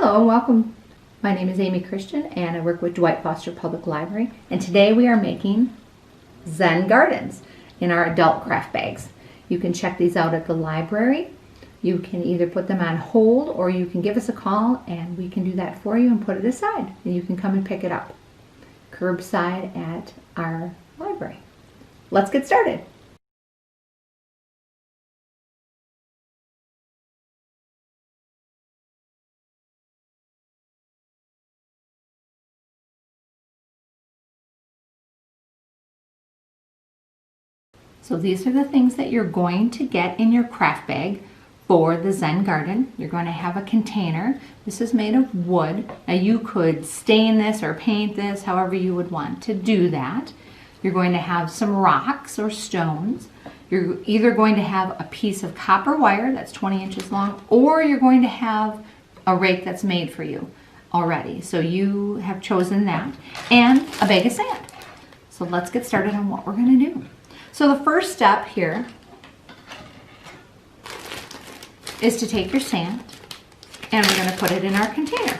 Hello and welcome. My name is Amy Christian and I work with Dwight Public Library, and today we are making Zen gardens in our adult craft bags. You can check these out at the library. You can either put them on hold or you can give us a call and we can do that for you and put it aside, and you can come and pick it up curbside at our library. Let's get started. So these are the things that you're going to get in your craft bag for the Zen garden. You're going to have a container. This is made of wood. Now you could stain this or paint this however you would want to do that. You're going to have some rocks or stones. You're either going to have a piece of copper wire that's 20 inches long, or you're going to have a rake that's made for you already. So you have chosen that, and a bag of sand. So let's get started on what we're going to do. So the first step here is to take your sand and we're going to put it in our container.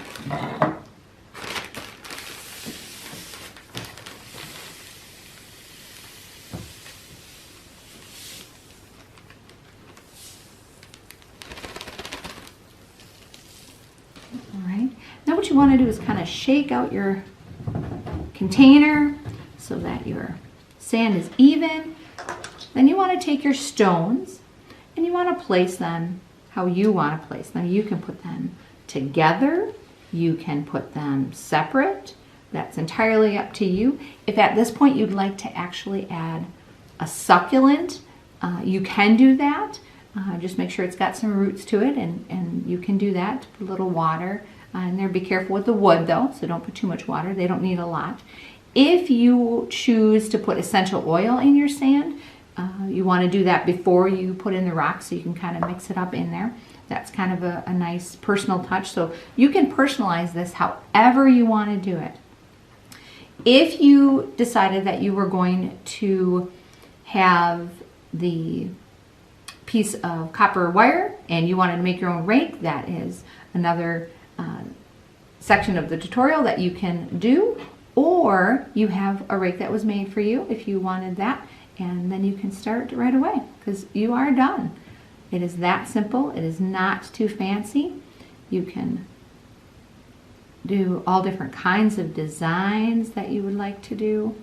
All right. Now what you want to do is kind of shake out your container so that your sand is even. Then you want to take your stones and you want to place them how you want to place them. You can put them together, you can put them separate. That's entirely up to you. If at this point you'd like to actually add a succulent, you can do that. Just make sure it's got some roots to it, and you can do that. Put a little water in there. Be careful with the wood though, so don't put too much water. They don't need a lot. If you choose to put essential oil in your sand, you want to do that before you put in the rocks so you can kind of mix it up in there. That's kind of a nice personal touch. So you can personalize this however you want to do it. If you decided that you were going to have the piece of copper wire and you wanted to make your own rake, that is another section of the tutorial that you can do. Or you have a rake that was made for you if you wanted that, and then you can start right away because you are done. It is that simple. It is not too fancy. You can do all different kinds of designs that you would like to do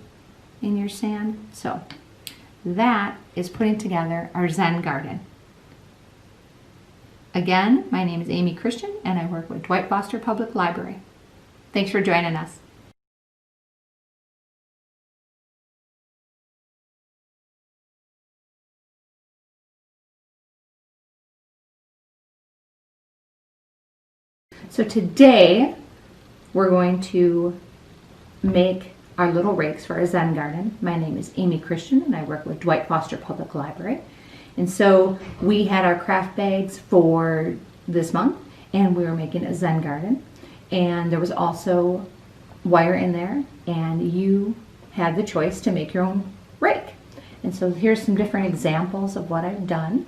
in your sand. So that is putting together our Zen garden. Again, my name is Amy Christian and I work with Dwight Public Library. Thanks for joining us. So today we're going to make our little rakes for our Zen garden. My name is Amy Christian and I work with Dwight Public Library. And so we had our craft bags for this month and we were making a Zen garden. And there was also wire in there, and you had the choice to make your own rake. And so here's some different examples of what I've done.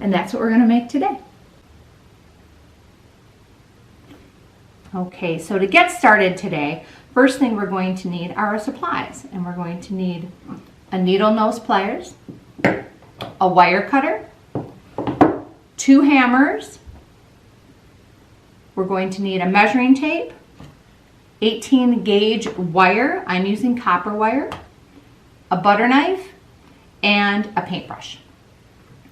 And that's what we're going to make today. Okay, so to get started today, first thing we're going to need are our supplies. And we're going to need a needle nose pliers, a wire cutter, 2 hammers. We're going to need a measuring tape, 18 gauge wire. I'm using copper wire, a butter knife, and a paintbrush.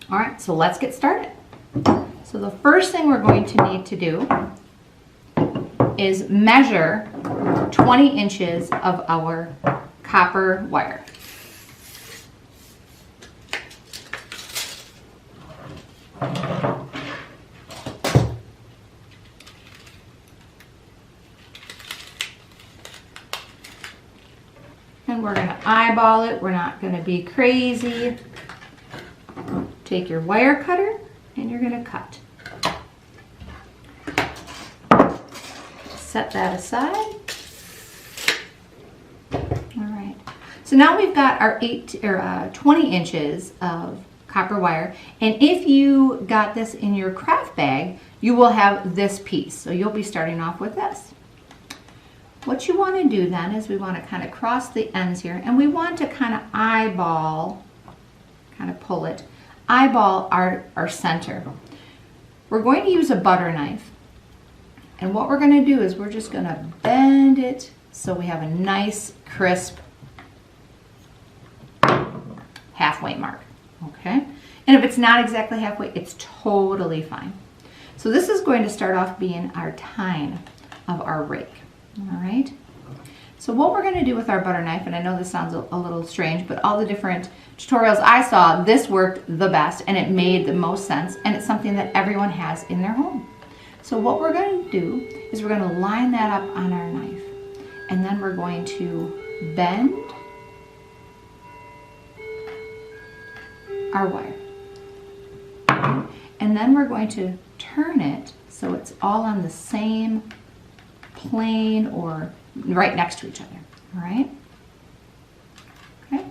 All right, so let's get started. So the first thing we're going to need to do is measure 20 inches of our copper wire. And we're going to eyeball it. We're not going to be crazy. Take your wire cutter and you're going to cut. Set that aside. All right. So now we've got our 20 inches of copper wire. And if you got this in your craft bag, you will have this piece. So you'll be starting off with this. What you want to do then is we want to kind of cross the ends here, and we want to kind of eyeball, kind of pull it, eyeball our center. We're going to use a butter knife, and what we're going to do is we're just going to bend it so we have a nice crisp halfway mark, okay? And if it's not exactly halfway, it's totally fine. So this is going to start off being our tine of our rake. All right, so what we're going to do with our butter knife, and I know this sounds a little strange, but all the different tutorials I saw, this worked the best and it made the most sense, and it's something that everyone has in their home. So what we're going to do is we're going to line that up on our knife, and then we're going to bend our wire, and then we're going to turn it so it's all on the same plane or right next to each other, all right? Okay,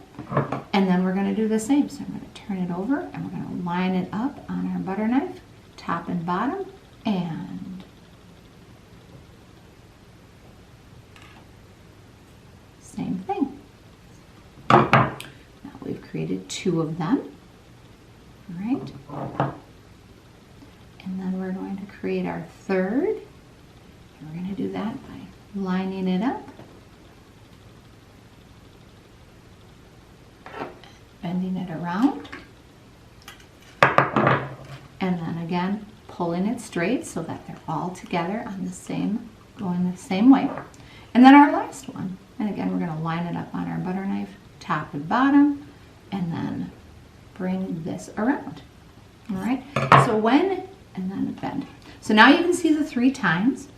and then we're going to do the same. So I'm going to turn it over and we're going to line it up on our butter knife, top and bottom, and same thing. Now we've created 2 of them, all right? And then we're going to create our 3rd. We're going to do that by lining it up, bending it around, and then again pulling it straight so that they're all together on the same, going the same way. And then our last one, and again we're going to line it up on our butter knife, top and bottom, and then bring this around. All right, so and then bend. So now you can see the 3 tines.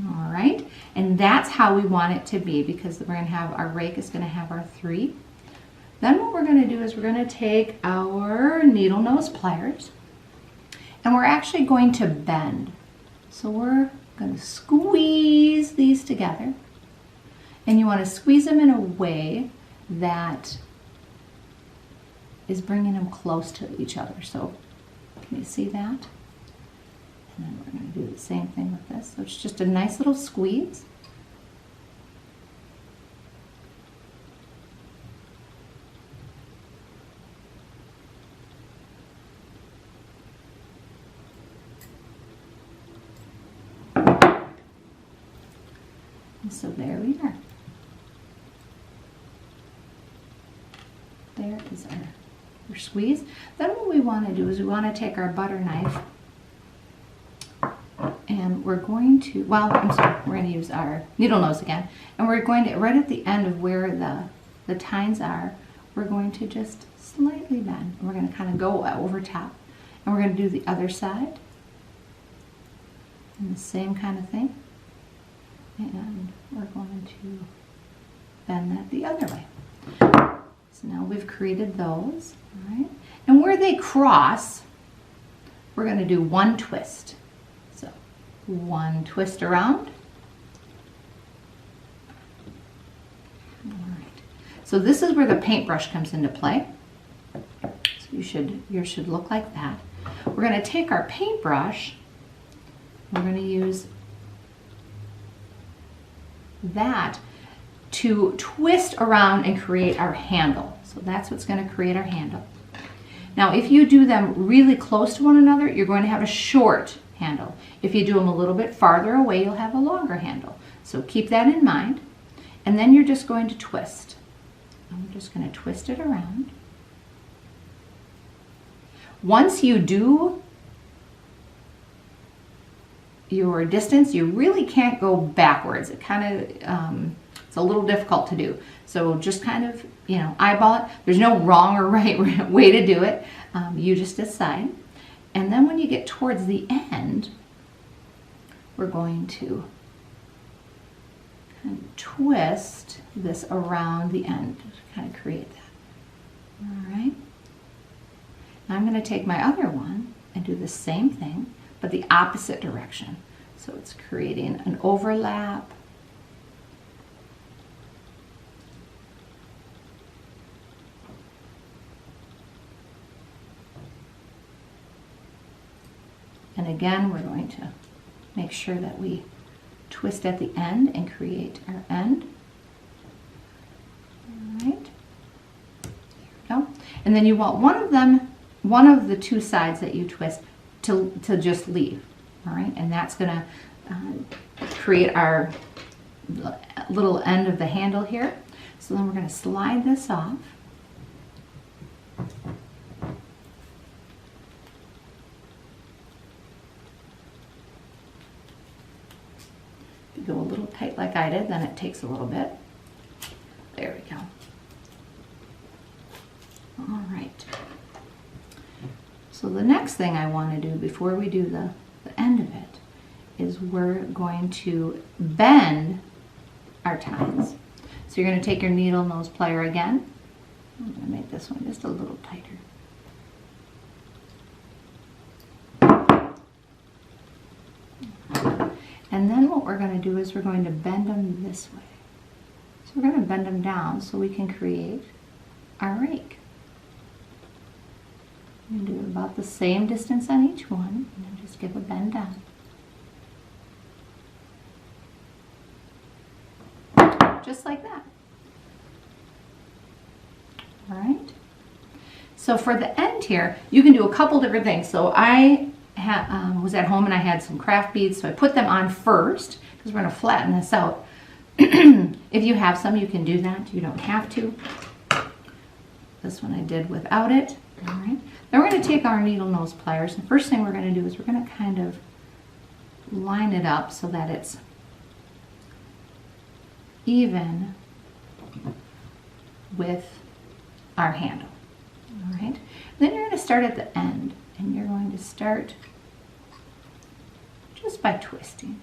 All right, and that's how we want it to be, because we're going to have our rake is going to have our 3. Then what we're going to do is we're going to take our needle nose pliers, and we're actually going to bend. So we're going to squeeze these together, and you want to squeeze them in a way that is bringing them close to each other. So can you see that? And then we're going to do the same thing with this. So it's just a nice little squeeze. And so there we are. There is our squeeze. Then what we want to do is we want to take our butter knife, and we're going to, well, I'm sorry, we're going to use our needle nose again, and we're going to, right at the end of where the tines are, we're going to just slightly bend. And we're going to kind of go over top, and we're going to do the other side, and the same kind of thing, and we're going to bend that the other way. So now we've created those, all right? And where they cross, we're going to do 1 twist. 1 twist around. All right. So this is where the paintbrush comes into play. So yours should look like that. We're going to take our paintbrush. We're going to use that to twist around and create our handle. So that's what's going to create our handle. Now, if you do them really close to one another, you're going to have a short handle. If you do them a little bit farther away, you'll have a longer handle. So keep that in mind. And then you're just going to twist. I'm just going to twist it around. Once you do your distance, you really can't go backwards. It kind of, it's a little difficult to do. So just kind of, eyeball it. There's no wrong or right way to do it. You just decide. And then when you get towards the end, we're going to kind of twist this around the end to kind of create that. All right. Now I'm going to take my other one and do the same thing, but the opposite direction. So it's creating an overlap. And again, we're going to make sure that we twist at the end and create our end. All right. There we go. And then you want one of the two sides that you twist to just leave. All right. And that's going to create our little end of the handle here. So then we're going to slide this off. If you go a little tight like I did, then it takes a little bit. There we go. All right. So the next thing I want to do before we do the end of it is we're going to bend our tines. So you're going to take your needle nose plier again. I'm going to make this one just a little tighter. And then what we're going to do is we're going to bend them this way. So we're going to bend them down so we can create our rake. We're going to do about the same distance on each one, and then just give a bend down. Just like that. All right. So for the end here, you can do a couple different things. So I was at home and I had some craft beads, so I put them on first because we're going to flatten this out. If you have some, you can do that. You don't have to. This one I did without it. All right. Then we're going to take our needle nose pliers. The first thing we're going to do is we're going to kind of line it up so that it's even with our handle. All right. Then you're going to start at the end, and you're going to start just by twisting.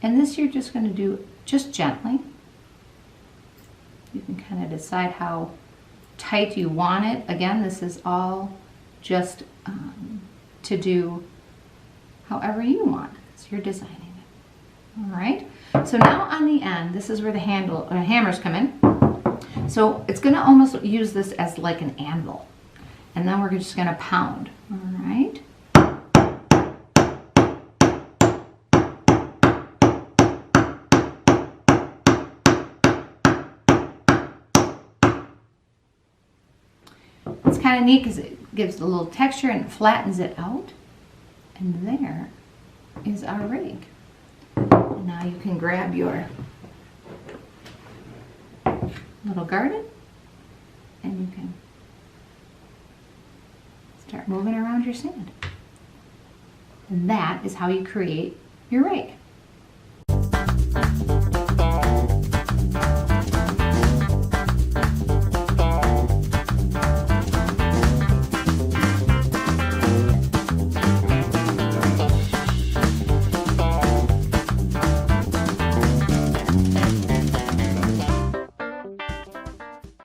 And this you're just going to do just gently. You can kind of decide how tight you want it. Again, this is all just to do however you want, so you're designing it. All right. So now on the end, this is where the hammers come in. So it's going to almost use this as like an anvil. And then we're just going to pound. All right. It's kind of neat because it gives a little texture and it flattens it out. And there is our rake. And now you can grab your little garden and you can start moving around your sand. And that is how you create your rake.